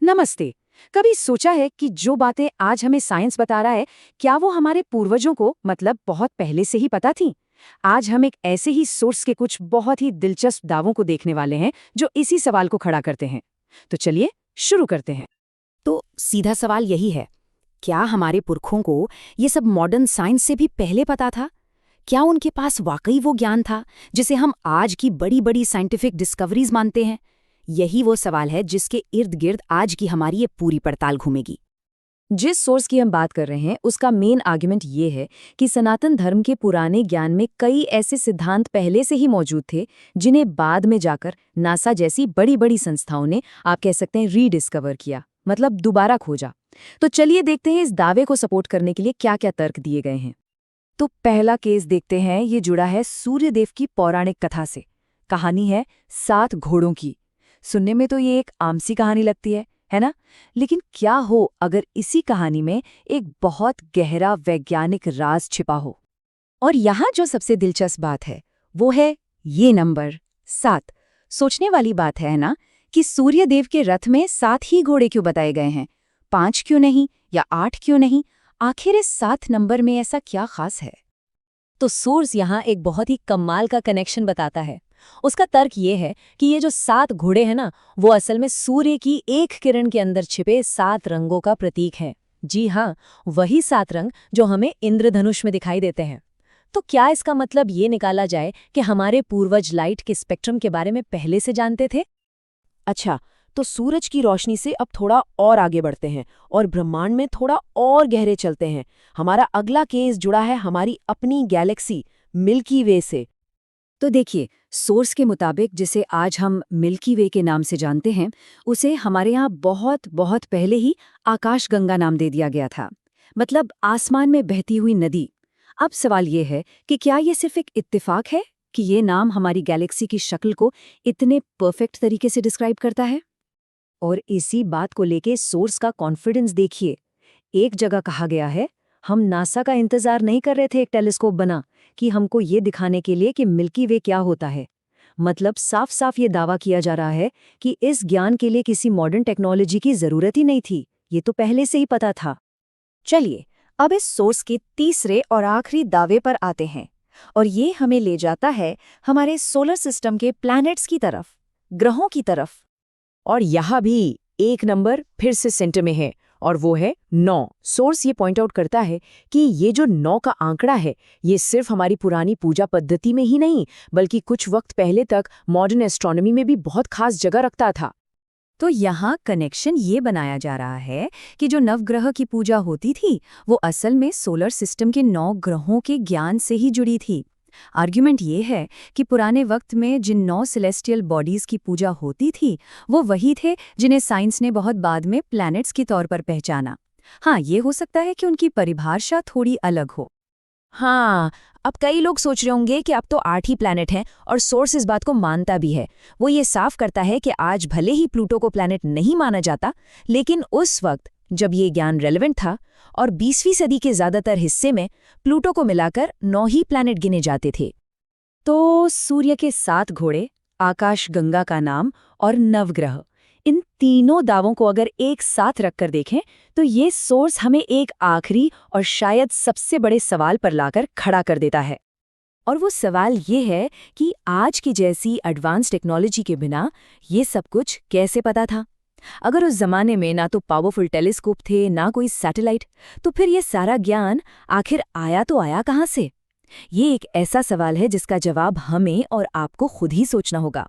नमस्ते। कभी सोचा है कि जो बातें आज हमें साइंस बता रहा है, क्या वो हमारे पूर्वजों को मतलब बहुत पहले से ही पता थी? आज हम एक ऐसे ही सोर्स के कुछ बहुत ही दिलचस्प दावों को देखने वाले हैं जो इसी सवाल को खड़ा करते हैं। तो चलिए शुरू करते हैं। तो सीधा सवाल यही है, क्या हमारे पुरखों को ये सब मॉडर्न साइंस से भी पहले पता था? क्या उनके पास वाकई वो ज्ञान था जिसे हम आज की बड़ी बड़ी साइंटिफिक डिस्कवरीज मानते हैं? यही वो सवाल है जिसके इर्द गिर्द आज की हमारी ये पूरी पड़ताल घूमेगी। जिस सोर्स की हम बात कर रहे हैं उसका मेन आर्गुमेंट ये है कि सनातन धर्म के पुराने ज्ञान में कई ऐसे सिद्धांत पहले से ही मौजूद थे जिन्हें बाद में जाकर नासा जैसी बड़ी बड़ी संस्थाओं ने, आप कह सकते हैं, रीडिस्कवर किया, मतलब दोबारा खोजा। तो चलिए देखते हैं इस दावे को सपोर्ट करने के लिए क्या क्या तर्क दिए गए हैं। तो पहला केस देखते हैं, ये जुड़ा है सूर्यदेव की पौराणिक कथा से। कहानी है 7 घोड़ों की। सुनने में तो ये एक आम सी कहानी लगती है ना? लेकिन क्या हो अगर इसी कहानी में एक बहुत गहरा वैज्ञानिक राज छिपा हो? और यहाँ जो सबसे दिलचस्प बात है वो है ये नंबर 7। सोचने वाली बात है ना कि सूर्यदेव के रथ में 7 ही घोड़े क्यों बताए गए हैं? 5 क्यों नहीं या 8 क्यों नहीं? आखिर इस 7 नंबर में ऐसा क्या खास है? तो सोर्स यहाँ एक बहुत ही कमाल का कनेक्शन बताता है। उसका तर्क ये है कि ये जो 7 घोड़े हैं ना, वो असल में सूर्य की एक किरण के अंदर छिपे 7 रंगों का प्रतीक है। जी हाँ, वही 7 रंग जो हमें इंद्रधनुष में दिखाई देते हैं। तो क्या इसका मतलब ये निकाला जाए कि हमारे पूर्वज लाइट के स्पेक्ट्रम के बारे में पहले से जानते थे? अच्छा, तो सूरज की रोशनी से अब थोड़ा और आगे बढ़ते हैं और ब्रह्मांड में थोड़ा और गहरे चलते हैं। हमारा अगला केस जुड़ा है हमारी अपनी गैलेक्सी मिल्की वे से। तो देखिए, सोर्स के मुताबिक जिसे आज हम मिल्की वे के नाम से जानते हैं, उसे हमारे यहाँ बहुत बहुत पहले ही आकाशगंगा नाम दे दिया गया था, मतलब आसमान में बहती हुई नदी। अब सवाल ये है कि क्या ये सिर्फ एक इत्तेफाक है कि ये नाम हमारी गैलेक्सी की शक्ल को इतने परफेक्ट तरीके से डिस्क्राइब करता है? और इसी बात को लेके सोर्स का कॉन्फिडेंस देखिए। एक जगह कहा गया है, हम नासा का इंतजार नहीं कर रहे थे एक टेलीस्कोप बना कि हमको ये दिखाने के लिए कि मिल्की वे क्या होता है। मतलब साफ साफ ये दावा किया जा रहा है कि इस ज्ञान के लिए किसी मॉडर्न टेक्नोलॉजी की जरूरत ही नहीं थी, ये तो पहले से ही पता था। चलिए अब इस सोर्स के तीसरे और आखिरी दावे पर आते हैं, और ये हमें ले जाता है हमारे सोलर सिस्टम के प्लैनेट्स की तरफ, ग्रहों की तरफ। और यहाँ भी एक नंबर फिर से सेंटर में है, और वो है 9। सोर्स ये पॉइंट आउट करता है कि ये जो 9 का आंकड़ा है, ये सिर्फ हमारी पुरानी पूजा पद्धति में ही नहीं, बल्कि कुछ वक्त पहले तक मॉडर्न एस्ट्रोनॉमी में भी बहुत खास जगह रखता था। तो यहाँ कनेक्शन ये बनाया जा रहा है कि जो नवग्रह की पूजा होती थी वो असल में सोलर सिस्टम के 9 ग्रहों के ज्ञान से ही जुड़ी थी। आर्ग्यूमेंट ये है कि पुराने वक्त में जिन 9 सेलेस्टियल बॉडीज की पूजा होती थी वो वही थे जिन्हें साइंस ने बहुत बाद में प्लैनेट्स के तौर पर पहचाना। हाँ, ये हो सकता है कि उनकी परिभाषा थोड़ी अलग हो। हाँ, अब कई लोग सोच रहे होंगे कि अब तो 8 ही प्लैनेट हैं, और सोर्स इस बात को मानता भी है। वो ये साफ करता है कि आज भले ही प्लूटो को प्लैनेट नहीं माना जाता, लेकिन उस वक्त जब ये ज्ञान रेलेवेंट था और 20वीं सदी के ज्यादातर हिस्से में प्लूटो को मिलाकर 9 ही प्लैनेट गिने जाते थे। तो सूर्य के 7 घोड़े, आकाशगंगा का नाम और नवग्रह, इन तीनों दावों को अगर एक साथ रखकर देखें तो ये सोर्स हमें एक आखिरी और शायद सबसे बड़े सवाल पर लाकर खड़ा कर देता है। और वो सवाल ये है कि आज की जैसी एडवांस टेक्नोलॉजी के बिना ये सब कुछ कैसे पता था? अगर उस जमाने में ना तो पावरफुल टेलीस्कोप थे, ना कोई सैटेलाइट, तो फिर ये सारा ज्ञान आखिर आया तो आया कहाँ से? ये एक ऐसा सवाल है जिसका जवाब हमें और आपको खुद ही सोचना होगा।